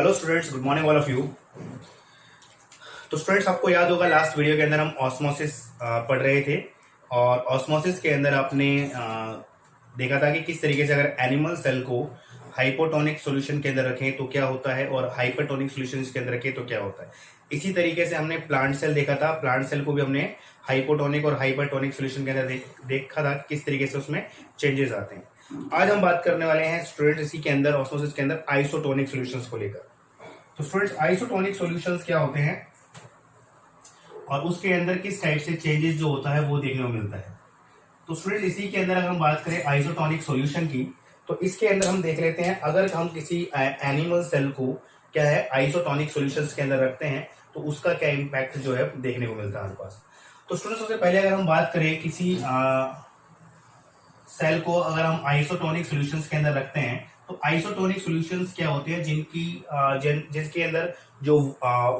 Hello students, good morning all of you. तो students, आपको याद होगा लास्ट वीडियो के अंदर हम ऑस्मोसिस पढ़ रहे थे और ऑस्मोसिस के अंदर आपने देखा था कि किस तरीके से अगर एनिमल सेल को हाइपोटोनिक सॉल्यूशन के अंदर रखें तो क्या होता है और हाइपरटोनिक सॉल्यूशन के अंदर रखें तो क्या होता है। इसी तरीके से हमने प्लांट सेल देखा था। प्लांट सेल को भी हमने हाइपोटोनिक और हाइपरटोनिक सॉल्यूशन के अंदर देखा था किस तरीके से उसमें चेंजेस आते हैं। आज हम बात करने वाले हैं स्टूडेंट्स इसी के अंदर ऑस्मोसिस के अंदर आइसोटोनिक सॉल्यूशंस को लेकर। तो स्टूडेंट्स, आइसोटोनिक सॉल्यूशंस क्या होते हैं और उसके अंदर किस टाइप से चेंजेस जो होता है वो देखने को मिलता है। तो स्टूडेंट्स, इसी के अंदर अगर हम बात करें आइसोटोनिक सॉल्यूशन की, तो इसके अंदर हम देख लेते हैं अगर हम किसी एनिमल सेल को क्या है आइसोटोनिक सॉल्यूशंस के अंदर रखते हैं तो उसका क्या इम्पैक्ट जो है देखने को मिलता है हमारे पास। तो स्टूडेंट्स, सबसे पहले अगर हम बात करें किसी सेल को अगर हम आइसोटोनिक सॉल्यूशंस के अंदर रखते हैं तो आइसोटोनिक सॉल्यूशंस क्या होते हैं जिसके अंदर जो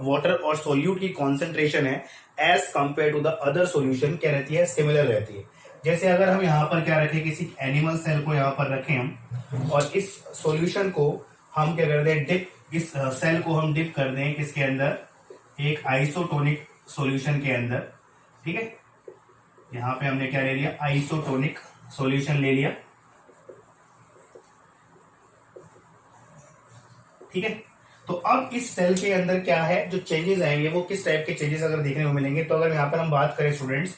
वाटर और सोल्यूट की कॉन्सेंट्रेशन है as compare to the other solution क्या रहती है, सिमिलर रहती है। जैसे अगर हम यहाँ पर क्या रखें, किसी एनिमल सेल को यहाँ पर रखें हम और इस सॉल्यूशन को हम क्या करते हैं डिप, इस सेल को हम डिप कर दें किसके अंदर, एक आइसोटोनिक सॉल्यूशन के अंदर। ठीक है, यहाँ पे हमने क्या ले लिया, आइसोटोनिक सॉल्यूशन ले लिया। ठीक है, तो अब इस सेल के अंदर क्या है जो चेंजेस आएंगे वो किस टाइप के चेंजेस अगर देखने को मिलेंगे। तो अगर यहाँ पर हम बात करें स्टूडेंट्स,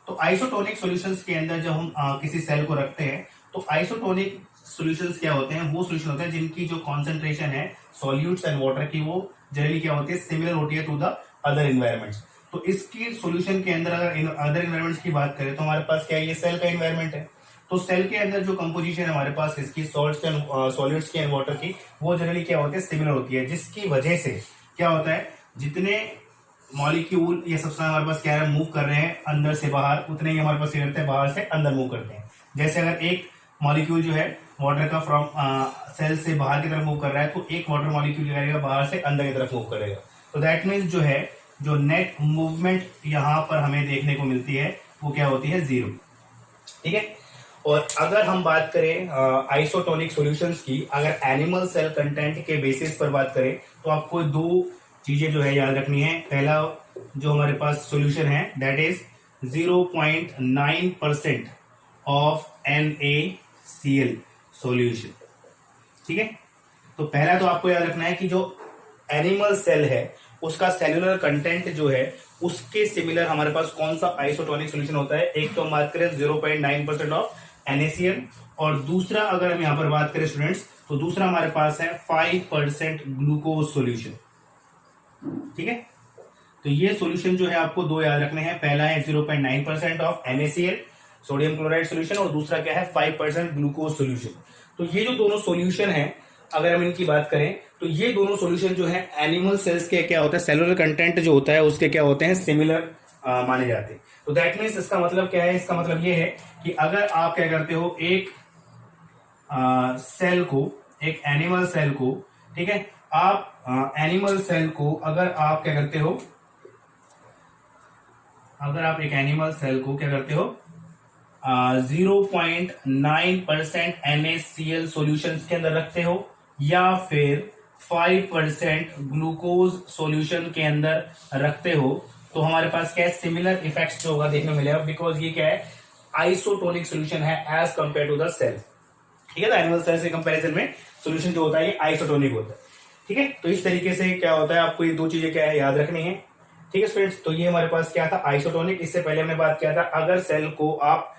तो आइसोटोनिक सॉल्यूशंस के अंदर जब हम किसी सेल को रखते हैं तो आइसोटोनिक सॉल्यूशंस क्या होते हैं, वो सॉल्यूशन होते हैं जिनकी जो कॉन्सेंट्रेशन है सॉल्यूट्स एंड वाटर की वो जनरली क्या होती है, सिमिलर होती है टू द अदर इन्वायरमेंट्स। तो इसकी सॉल्यूशन के अंदर अगर अदर इन्वायरमेंट्स की बात करें तो हमारे पास क्या है, ये सेल का इन्वायरमेंट है। तो सेल के अंदर जो कंपोजिशन है हमारे पास इसकी सॉल्ट्स एंड सॉलिड्स की एंड वाटर की, वो जनरली क्या होती है, सिमिलर होती है, जिसकी वजह से क्या होता है, जितने मॉलिक्यूल ये सब हमारे पास क्या है मूव कर रहे हैं अंदर से बाहर, उतने ही हमारे पास क्या करते हैं, बाहर से अंदर मूव करते हैं। जैसे अगर एक मॉलिक्यूल जो है वाटर का फ्रॉम सेल से बाहर की तरफ मूव कर रहा है तो एक वाटर मॉलिक्यूल क्या करेगा, बाहर से अंदर की तरफ मूव करेगा। तो दैट मीन्स जो है जो नेट मूवमेंट यहाँ पर हमें देखने को मिलती है वो क्या होती है, जीरो। ठीक है, और अगर हम बात करें आइसोटोनिक सॉल्यूशंस की, अगर एनिमल सेल कंटेंट के बेसिस पर बात करें तो आपको दो चीजें जो है याद रखनी है। पहला जो हमारे पास सॉल्यूशन है that is 0.9% of NaCl solution. ठीक है, तो पहला तो आपको याद रखना है कि जो एनिमल सेल है उसका सेलुलर कंटेंट जो है उसके सिमिलर हमारे पास कौन सा आइसोटोनिक सॉल्यूशन होता है। एक तो हम बात करें 0.9% ऑफ NaCl और दूसरा अगर हम यहां पर बात करें स्टूडेंट्स तो दूसरा हमारे पास है 5% ग्लूकोज सॉल्यूशन। ठीक है, तो ये सॉल्यूशन जो है आपको दो याद रखने हैं। पहला है 0.9% of NaCl sodium chloride solution और दूसरा क्या है, 5% ग्लूकोज सॉल्यूशन। तो ये जो दोनों सॉल्यूशन है अगर हम इनकी बात करें तो ये दोनों सॉल्यूशन जो है एनिमल सेल्स के क्या होता है, सेलुलर कंटेंट जो होता है उसके क्या होते हैं, सिमिलर माने जाते हैं। तो दैट मीन्स इसका मतलब क्या है, इसका मतलब ये है कि अगर आप क्या करते हो एक सेल को, एक एनिमल सेल को, ठीक है, आप एनिमल सेल को अगर आप क्या करते हो, अगर आप एक एनिमल सेल को क्या करते हो 0.9% NaCl सॉल्यूशन के अंदर रखते हो या फिर 5% ग्लूकोज सॉल्यूशन के अंदर रखते हो तो हमारे पास क्या है, सिमिलर इफेक्ट्स जो होगा देखने को मिलेगा, बिकॉज ये क्या है, आइसोटोनिक सॉल्यूशन है as compare to the cell. ठीक है, तो एनिमल सेल से कंपैरिजन में सॉल्यूशन जो होता है ये आइसोटोनिक होता है। ठीक है, तो इस तरीके से क्या होता है, आपको ये दो चीजें क्या है याद रखनी है। ठीक है स्टूडेंट्स, तो ये हमारे पास क्या था, आइसोटोनिक। इससे पहले हमने बात किया था अगर सेल को आप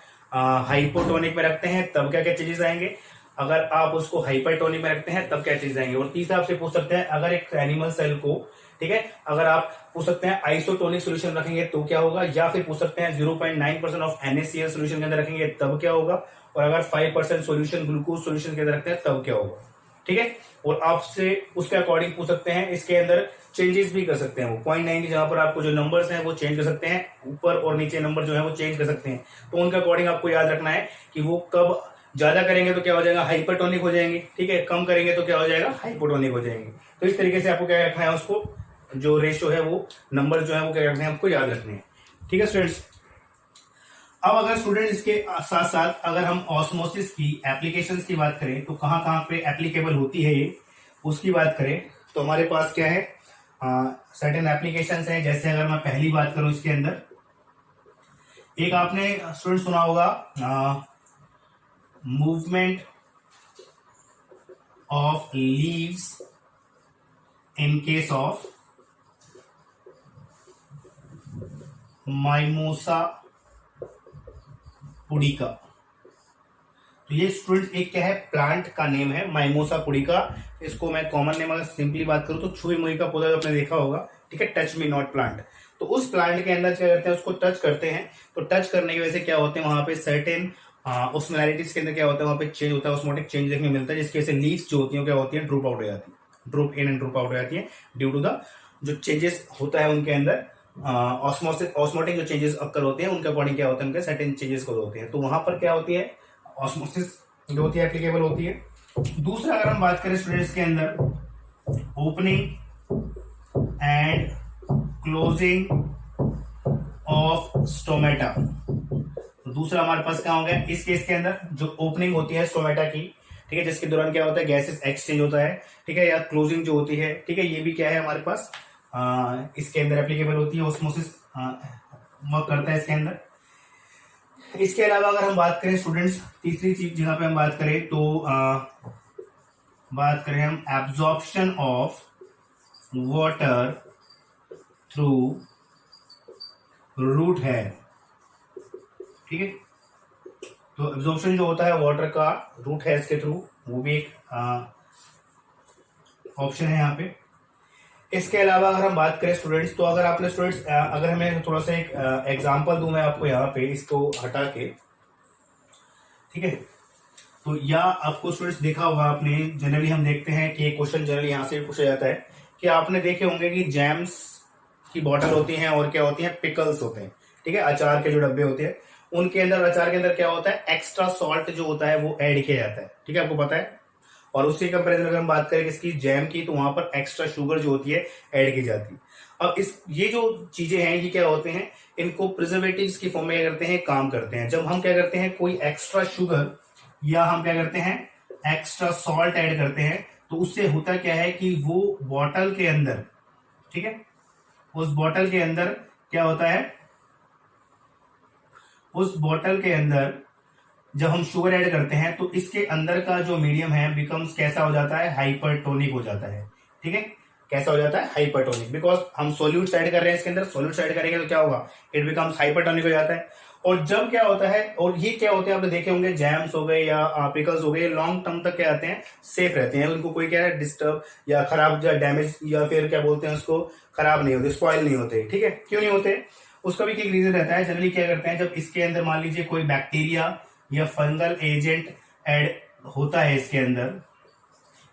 हाइपोटोनिक में रखते हैं तब क्या क्या चेंजेस आएंगे, अगर आप उसको हाइपरटोनिक में रखते हैं तब क्या चेंजेस आएंगे। और तीसरा आपसे पूछ सकते हैं अगर एक एनिमल सेल को, ठीक है, अगर आप पूछ सकते हैं आइसोटोनिक सॉल्यूशन रखेंगे तो क्या होगा, या फिर पूछ सकते हैं 0.9% ऑफ NaCl सॉल्यूशन के अंदर रखेंगे तब क्या होगा, और अगर 5% सॉल्यूशन ग्लूकोज सॉल्यूशन के अंदर रखते हैं तब क्या होगा। ठीक है, और आपसे उसके अकॉर्डिंग पूछ सकते हैं, इसके अंदर चेंजेस भी कर सकते हैं। वो 0.9 की जहां पर आपको जो नंबर्स हैं वो चेंज कर सकते हैं, ऊपर और नीचे नंबर जो है वो चेंज कर सकते हैं। तो उनके अकॉर्डिंग आपको याद रखना है कि वो कब ज्यादा करेंगे तो क्या हो जाएगा, हाइपरटोनिक हो जाएंगे। ठीक है, कम करेंगे तो क्या हो जाएगा, हाइपोटोनिक हो जाएंगे। तो इस तरीके से आपको क्या रखना है, उसको जो रेशियो है वो नंबर जो है वो क्या रखने हैं, आपको याद रखने हैं। ठीक है स्टूडेंट्स, अब अगर स्टूडेंट इसके साथ साथ अगर हम ऑस्मोसिस की एप्लीकेशंस की बात करें तो कहां कहां पे एप्लीकेबल होती है ये, उसकी बात करें तो हमारे पास क्या है, सर्टेन एप्लीकेशंस हैं। जैसे अगर मैं पहली बात करूं इसके अंदर, एक आपने स्टूडेंट सुना होगा movement of leaves in case of mimosa pudica. तो ये स्टूडेंट एक क्या है, प्लांट का नेम है माइमोसा पुडिका। इसको मैं कॉमन नेम अगर सिंपली बात करूं तो छुई मुई का पौधा जो आपने देखा होगा, ठीक है, टच मी नॉट प्लांट। तो उस प्लांट के अंदर क्या करते हैं, उसको टच करते हैं। तो टच करने की वजह से क्या होते हैं, वहां पे सर्टेन ऑस्मोलैरिटीज के अंदर क्या होता है, वहां पे चेंज होता है, ऑस्मोटिक चेंज देखने को मिलता है, जिसकी वजह से लीव्स जो होती है क्या होती है, ड्रूप आउट हो जाती है, drupe in and drupe out हो जाती है ड्यू टू द जो चेंजेस होता है उनके अंदर, ऑस्मोटिक जो चेंजेस अक्कर होते हैं उनके अकॉर्डिंग क्या होता है, उनके सर्टेन चेंजेस को होते हैं। तो वहां पर क्या होती है, ऑस्मोसिस जो होती है एप्लीकेबल होती है। दूसरा अगर हम बात करें स्टूडेंट्स के अंदर, opening and closing of stomata. दूसरा हमारे पास क्या हो गया, इस केस के अंदर जो ओपनिंग होती है स्टोमेटा की, ठीक है, जिसके दौरान क्या होता है, गैसेस एक्सचेंज होता है, ठीक है, या क्लोजिंग जो होती है, ठीक है, ये भी क्या है हमारे पास इसके अंदर एप्लीकेबल होती है, ऑस्मोसिस वर्क करता है इसके अंदर। इसके अलावा अगर हम बात करें स्टूडेंट्स, तीसरी चीज जहां पे हम बात करें तो बात करें हम absorption of water through root hair, ठीक है। तो एब्जॉर्प्शन जो होता है वाटर का रूट हेयर्स के थ्रू, वो भी एक ऑप्शन है यहाँ पे। इसके अलावा अगर हम बात करें स्टूडेंट्स, तो अगर आपने स्टूडेंट्स अगर हमें थोड़ा सा एक एग्जांपल दूं मैं आपको यहाँ पे, इसको हटा के, ठीक है, तो या आपको स्टूडेंट्स देखा होगा आपने, जनरली हम देखते हैं कि क्वेश्चन जनरली यहाँ से पूछा जाता है कि आपने देखे होंगे कि जैम्स की बॉटल होती हैं और क्या होती हैं, पिकल्स होते हैं, ठीक है, अचार के जो डब्बे होते हैं उनके अंदर, अचार के अंदर क्या होता है, एक्स्ट्रा सॉल्ट जो होता है वो ऐड किया जाता है, ठीक है, आपको पता है। और उसके कंपैरिजन अगर हम बात करें किसकी, जैम की, तो वहां पर एक्स्ट्रा शुगर जो होती है ऐड की जाती है। अब ये जो चीजें हैं ये क्या होते हैं, इनको प्रिजर्वेटिव्स की फॉर्म में क्या करते हैं, काम करते हैं। जब हम क्या करते हैं, कोई एक्स्ट्रा शुगर या हम क्या करते हैं, एक्स्ट्रा सॉल्ट ऐड करते हैं, तो उससे होता क्या है कि वो बॉटल के अंदर, ठीक है, उस बॉटल के अंदर क्या होता है, उस बॉटल के अंदर जब हम शुगर ऐड करते हैं तो इसके अंदर का जो मीडियम है बिकम्स कैसा हो जाता है, हाइपरटोनिक हो जाता है, ठीक है, कैसा हो जाता है, हाइपरटोनिक, बिकॉज हम सोल्यूट्स ऐड कर रहे हैं इसके अंदर, सोल्यूट्स ऐड करेंगे तो क्या होगा, इट बिकम्स हाइपरटोनिक हो जाता है। और जब क्या होता है, और ये क्या होते हैं आपने देखे होंगे, जैम्स हो गए या पिकल्स हो गए, लॉन्ग टर्म तक क्या आते हैं, सेफ रहते हैं, उनको कोई क्या है डिस्टर्ब या खराब या डैमेज या फिर क्या बोलते हैं उसको, खराब नहीं होते, स्पॉइल नहीं होते, ठीक है। क्यों नहीं होते, उसका भी एक रीजन रहता है। जनरली क्या करते हैं, जब इसके अंदर मान लीजिए कोई बैक्टीरिया या फंगल एजेंट ऐड होता है इसके अंदर,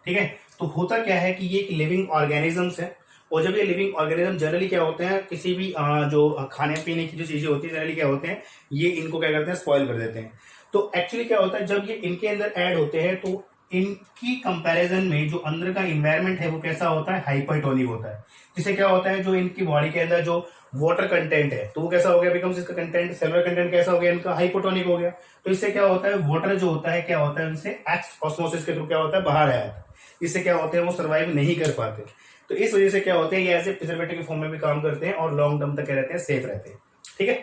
ठीक है, तो होता क्या है कि ये एक लिविंग ऑर्गेनिजम्स है, और जब ये लिविंग ऑर्गेनिज्म जनरली क्या होते हैं, किसी भी जो खाने पीने की जो चीजें होती है जनरली क्या होते हैं, ये इनको क्या करते हैं, स्पॉइल कर देते हैं। तो एक्चुअली क्या होता है, जब ये इनके अंदर ऐड होते हैं तो इनकी कंपैरिजन में जो अंदर का इन्वायरमेंट है वो कैसा होता है, हाइपरटोनिक होता है। जिससे क्या होता है, जो इनकी बॉडी के अंदर जो वाटर कंटेंट है तो वो कैसा हो गया, बिकम्स इसका कंटेंट, सेलुलर कंटेंट कैसा हो गया, इनका हाइपोटोनिक हो गया। तो इससे क्या होता है, वाटर जो होता है क्या होता है, उनसे एक्स ऑस्मोसिस के थ्रू क्या होता है, बाहर आया जाता है। इससे क्या होते हैं, वो सर्वाइव नहीं कर पाते। तो इस वजह से क्या होते हैं, ये ऐसे प्रिजर्वेटिव के फॉर्म में भी काम करते हैं और लॉन्ग टर्म तक क्या रहते हैं, सेफ रहते हैं, ठीक है।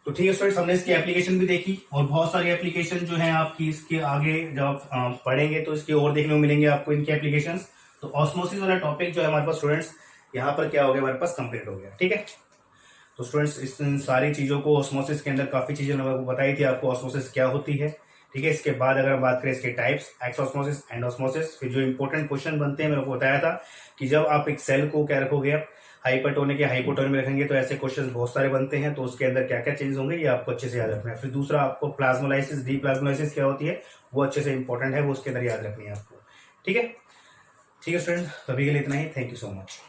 तो ठीक है स्टूडेंट्स, हमने इसकी एप्लीकेशन भी देखी और बहुत सारी एप्लीकेशन जो है आपकी इसके आगे जब आप पढ़ेंगे तो इसकी और देखने को मिलेंगे आपको इनकी एप्लीकेशंस। तो ऑस्मोसिस वाला टॉपिक जो है हमारे पास स्टूडेंट्स यहाँ पर क्या हो गया, हमारे पास कंप्लीट हो गया, ठीक है। तो स्टूडेंट्स इस सारी चीजों को, ऑस्मोसिस के अंदर काफी चीजें मैंने आपको बताई थी आपको ऑस्मोसिस क्या होती है, ठीक है। इसके बाद अगर हम बात करें इसके टाइप्स, एक्सऑस्मोसिस, एंडोस्मोसिस, फिर जो इंपॉर्टेंट क्वेश्चन बनते हैं, मैंने आपको बताया था कि जब आप एक सेल को क्या रखोगे, आप हाइपरटोनिक या हाइपोटोनिक में रखेंगे तो ऐसे क्वेश्चन बहुत सारे बनते हैं। तो उसके अंदर क्या क्या चेंज होंगे ये आपको अच्छे से याद रखना है। फिर दूसरा आपको प्लाज्मोलाइसिस, डीप्लाज्मोलाइसिस क्या होती है वो अच्छे से इंपॉर्टेंट है, वो उसके अंदर याद रखनी है आपको, ठीक है। ठीक है स्टूडेंट, अभी के लिए इतना ही, थैंक यू सो मच।